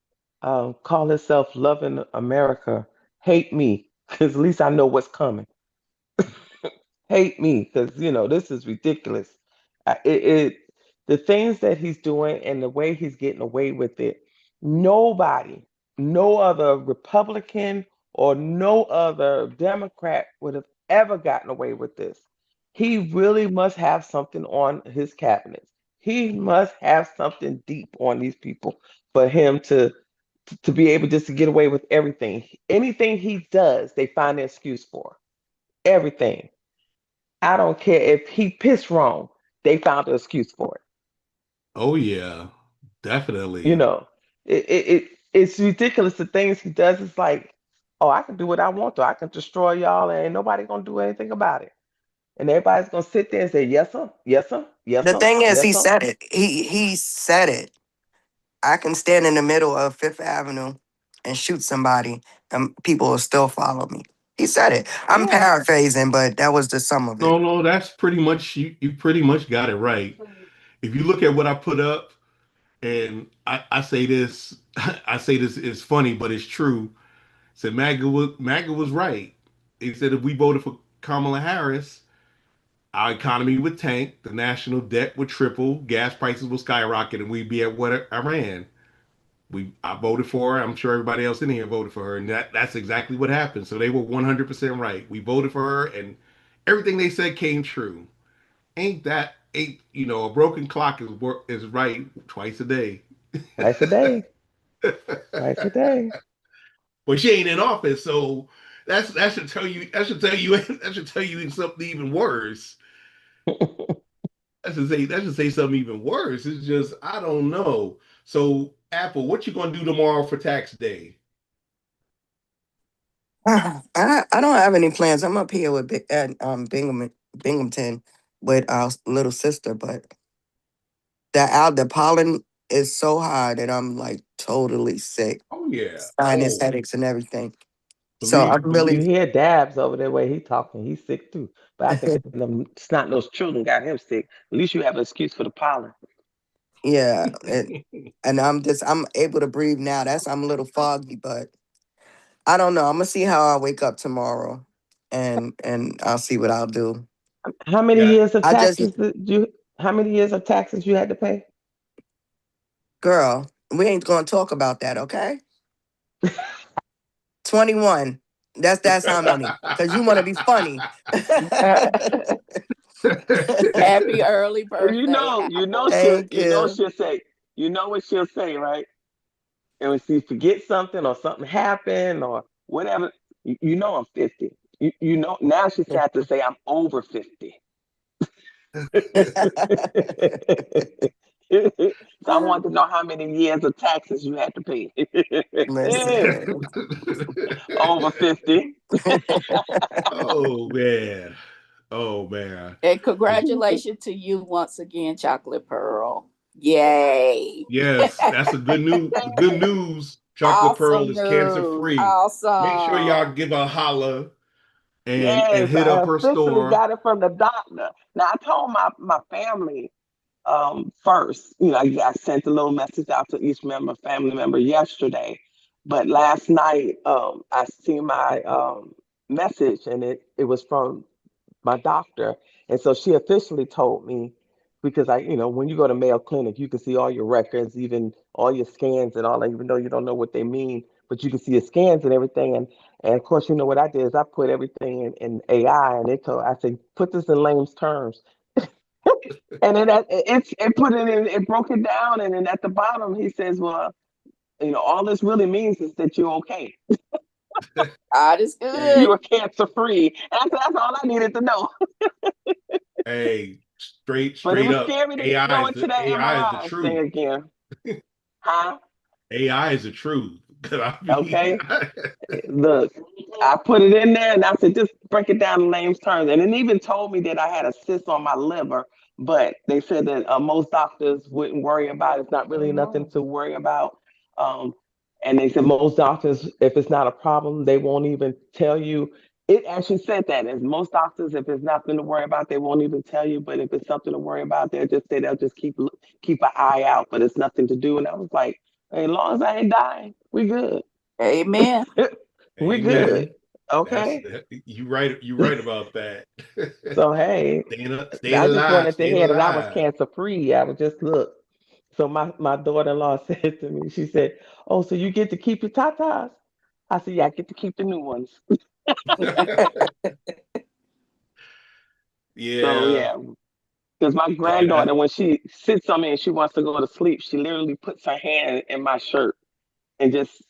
call himself loving America, hate me, because at least I know what's coming. Hate me, because this is ridiculous. It the things that he's doing and the way he's getting away with it. Nobody, no other Republican or no other Democrat would have ever gotten away with this. He really must have something on his cabinets. He must have something deep on these people for him to be able just to get away with everything. Anything he does, they find an excuse for. Everything. I don't care if he pissed wrong, they found an excuse for it. Oh yeah, You definitely. know, it's ridiculous. The things he does is like, oh, I can do what I want to. I can destroy y'all, and ain't nobody gonna do anything about it. And everybody's gonna sit there and say, yes, sir, yes, sir, yes, The sir, thing is, yes, he sir. said it. He said it. I can stand in the middle of Fifth Avenue and shoot somebody, and people will still follow me. He said it. I'm Yeah. paraphrasing, but that was the sum of it. No, no, that's pretty much you pretty much got it right. If you look at what I put up, and I say this, I say this is funny, but it's true. Said MAGA was right. He said if we voted for Kamala Harris, our economy would tank, the national debt would triple, gas prices would skyrocket, and we'd be at what Iran. I voted for her. I'm sure everybody else in here voted for her, and that's exactly what happened. So they were 100% right. We voted for her, and everything they said came true. Ain't a broken clock is right twice a day. Twice a day, twice a day. But she ain't in office, so that should tell you. That should tell you. That should tell you something even worse. That should say something even worse. It's just I don't know. So Apple, what you gonna do tomorrow for tax day? I don't have any plans. I'm up here with at Binghamton with our little sister, but the pollen is so high that I'm like totally sick, Oh yeah. sinus Oh, headaches and everything. So I'm believe You really, believe. hear Dabs over there where he talking. He's sick too. But I think them snot-nosed children got him sick. At least you have an excuse for the pollen. yeah, and I'm able to breathe now. I'm a little foggy, but I don't know. I'm gonna see how I wake up tomorrow, and I'll see what I'll do. How many Yeah. years of I just, taxes did you? How many years of taxes you had to pay? girl, we ain't gonna talk about that, okay? 21. That's how many. Cause you want to be funny. Happy early You birthday, know, Apple. Thank you. she'll say. You know what she'll say, right? And when she forgets something or something happened or whatever, you know I'm 50. You know now she's had to say I'm over 50. So I wanted to know how many years of taxes you had to pay. Listen. Over 50. Oh man. Oh man. And 'Cause- congratulations to you once again, Chocolate Pearl. Yay. yes, that's a good news. Good news. Chocolate Pearl Awesome is cancer news. free. Make sure y'all Awesome. give her a holler and Yes, hit I up her officially store. got it from the doctor. Now I told my family first. You know, I sent a little message out to each family member yesterday, but last night I see my message and it was from my doctor, and so she officially told me because when you go to Mayo Clinic, you can see all your records, even all your scans and all that, even though you don't know what they mean, but you can see your scans and everything. And of course, what I did is I put everything in AI, and I said, put this in layman's terms. And then it put it in, it broke it down, and then at the bottom he says, well, all this really means is that you're okay. God is Hey, good. You are cancer free. And I said, that's all I needed to know. hey, But it straight was up. scary to go into that AI is the MRI thing truth. again. Huh? AI is the truth. 'Cause I mean, Okay. Look, I put it in there and I said, just break it down in layman's terms. And it even told me that I had a cyst on my liver, but they said that most doctors wouldn't worry about it. It's not really nothing to worry about. Um, and they said most doctors, if it's not a problem, they won't even tell you. It actually said that as most doctors, if it's nothing to worry about, they won't even tell you. But if it's something to worry about, they'll just keep an eye out. But it's nothing to do. And I was like, hey, as long as I ain't dying, we good. Amen. We good. amen. That's Okay. you right. You right about that. So hey, Staying I just alive, wanted to staying hear that I was alive. cancer free. I would just look. So my daughter-in-law said to me, she said, "Oh, so you get to keep your tatas?" I said, "Yeah, I get to keep the new ones." So Yeah, yeah, because my yeah. granddaughter, when she sits on me and she wants to go to sleep, she literally puts her hand in my shirt and just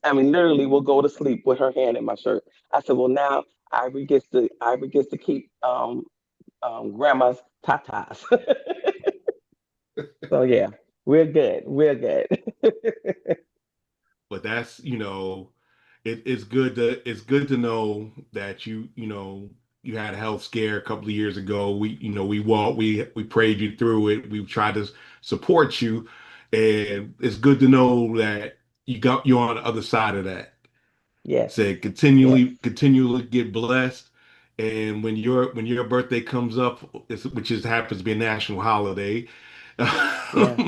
I mean, literally will go to sleep with her hand in my shirt. I said, well, now Ivory gets to keep grandma's tatas. So yeah, we're good. We're good. But that's it's good to know that you had a health scare a couple of years ago. We prayed you through it. We tried to support you, and it's good to know that you're on the other side of that. Yes. Said Yes. continually get blessed. And when your birthday comes up, which just happens to be a national holiday, Yeah. but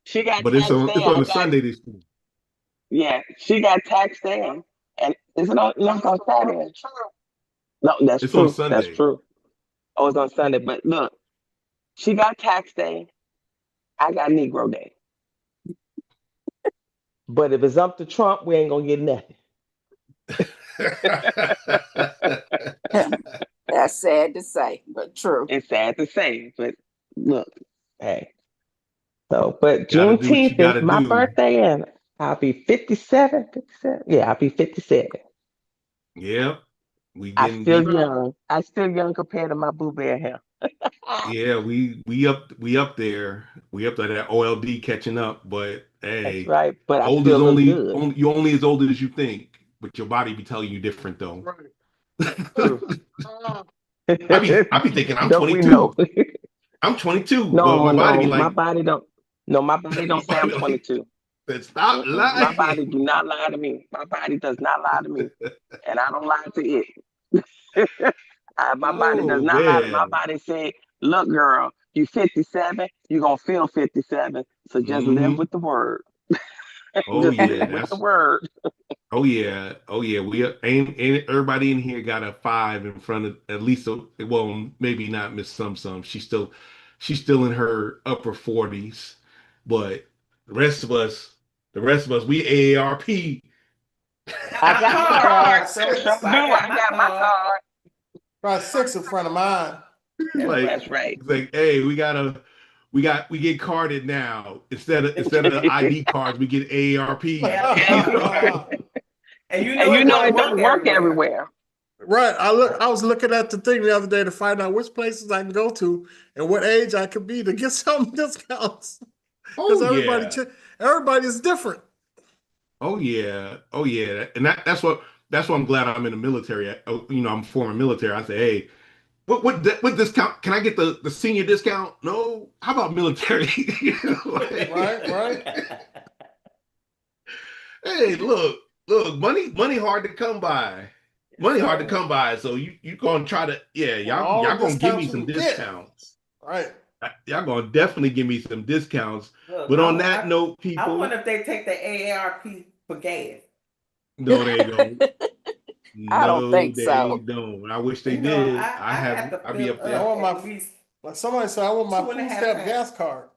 She got it's tax on day. it's on I a got Sunday this year. Yeah. She got tax day, and is it on? No, it's on Saturday. No, that's It's on true. That's Sunday. true. Oh, it's on Sunday. But look, she got tax day. I got Negro day. But if it's up to Trump, we ain't gonna get nothing. That's sad to say, but true. It's sad to say, but look, hey. So, but Got to do what you Juneteenth got is to my do. birthday, and I'll be 57, 57. Yeah, I'll be 57. Yep. We I getting still we young. I still young compared to my Boo Bear hair. yeah, we up there. We up there that OLD catching up, but That's hey, right. But I old still is look good. only you're only as old as you think, but your body be telling you different though. True. I be thinking I'm Don't we know? 22. I'm 22, but No, my body be no, my like, body don't. No, my body my don't say body I'm be like, 22. stop Mm-mm. My body lying. do not lie to me. My body does not lie to me, and I don't lie to it. My body does Oh not lie. My man. body say, "Look, girl, you 57. You gonna feel 57. So just live Hmm. with the word. Oh Just yeah, live with the that's word." oh yeah, oh yeah. We ain't everybody in here got a five in front of at least. Well, maybe not Miss Sum. She's still in her upper 40s, but the rest of us, we AARP. I I got my got card. six, Sure do. I got my card. probably six in front of mine. It's like That's right. hey, we get carded now instead of ID cards, we get AARP. You know? And you And know you it know don't it work don't work everywhere. everywhere. Right. I was looking at the thing the other day to find out which places I can go to and what age I could be to get some discounts. Because Oh yeah. everybody is different. Oh yeah, oh yeah, and that's what I'm glad I'm in the military. I'm former military. I say, hey, what discount? Can I get the senior discount? No, how about military? Right, right. Hey, look, money hard to come by. Yes, Money hard to sir. come by. So you gonna try to Want y'all all the gonna give me discounts you some can get. discounts. Right. Y'all gonna definitely give me some discounts. Look, But on that note, I wonder people, if they take the AARP for gas. no, they don't. I don't No, think they so. don't. I wish they You know, did. I have to I'll be fill up I there. up want at my least like somebody said I want my two and a food half stamp times. gas card.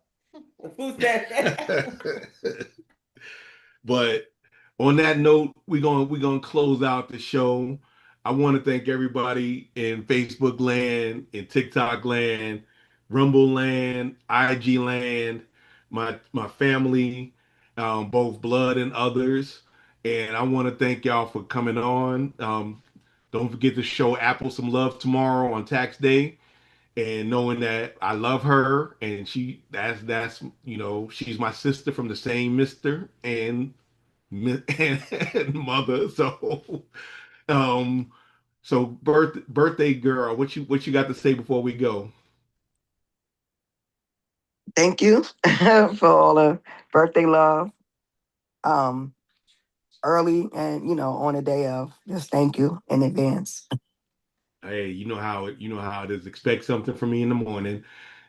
The food stamp. But on that note, we're gonna close out the show. I want to thank everybody in Facebook land, in TikTok land, Rumble land, IG land, my family, both blood and others. And I want to thank y'all for coming on. Don't forget to show Apple some love tomorrow on tax day. And knowing that I love her and that's she's my sister from the same mister and and mother. Um, so birthday girl, what you got to say before we go? Thank you for all the birthday love. Um, Early and on the day of. Just thank you in advance. Hey, you know how it is. Expect something from me in the morning.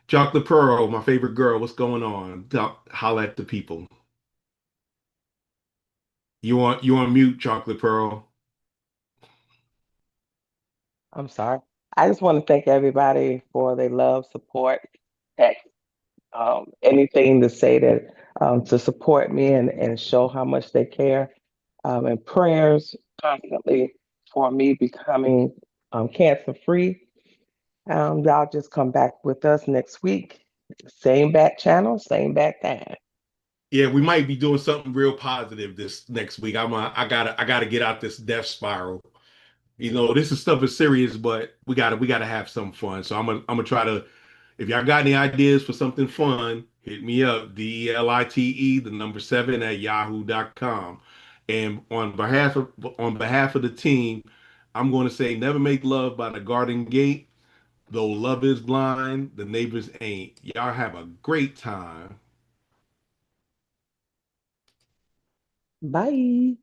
Chocolate Pearl, my favorite girl. What's going on? Holla at the people. You on mute, Chocolate Pearl. I'm sorry. I just want to thank everybody for their love, support, text, anything to say that to support me and show how much they care, and prayers constantly for me becoming cancer free. Y'all just come back with us next week. Same back channel, same back time. Yeah, we might be doing something real positive this next week. I gotta get out this death spiral. This is stuff is serious, but we gotta have some fun. So I'm gonna try to. If y'all got any ideas for something fun, hit me up. DELITE the number 7 at yahoo.com. And on behalf of the team, I'm going to say never make love by the garden gate. Though love is blind, the neighbors ain't. Y'all have a great time. Bye.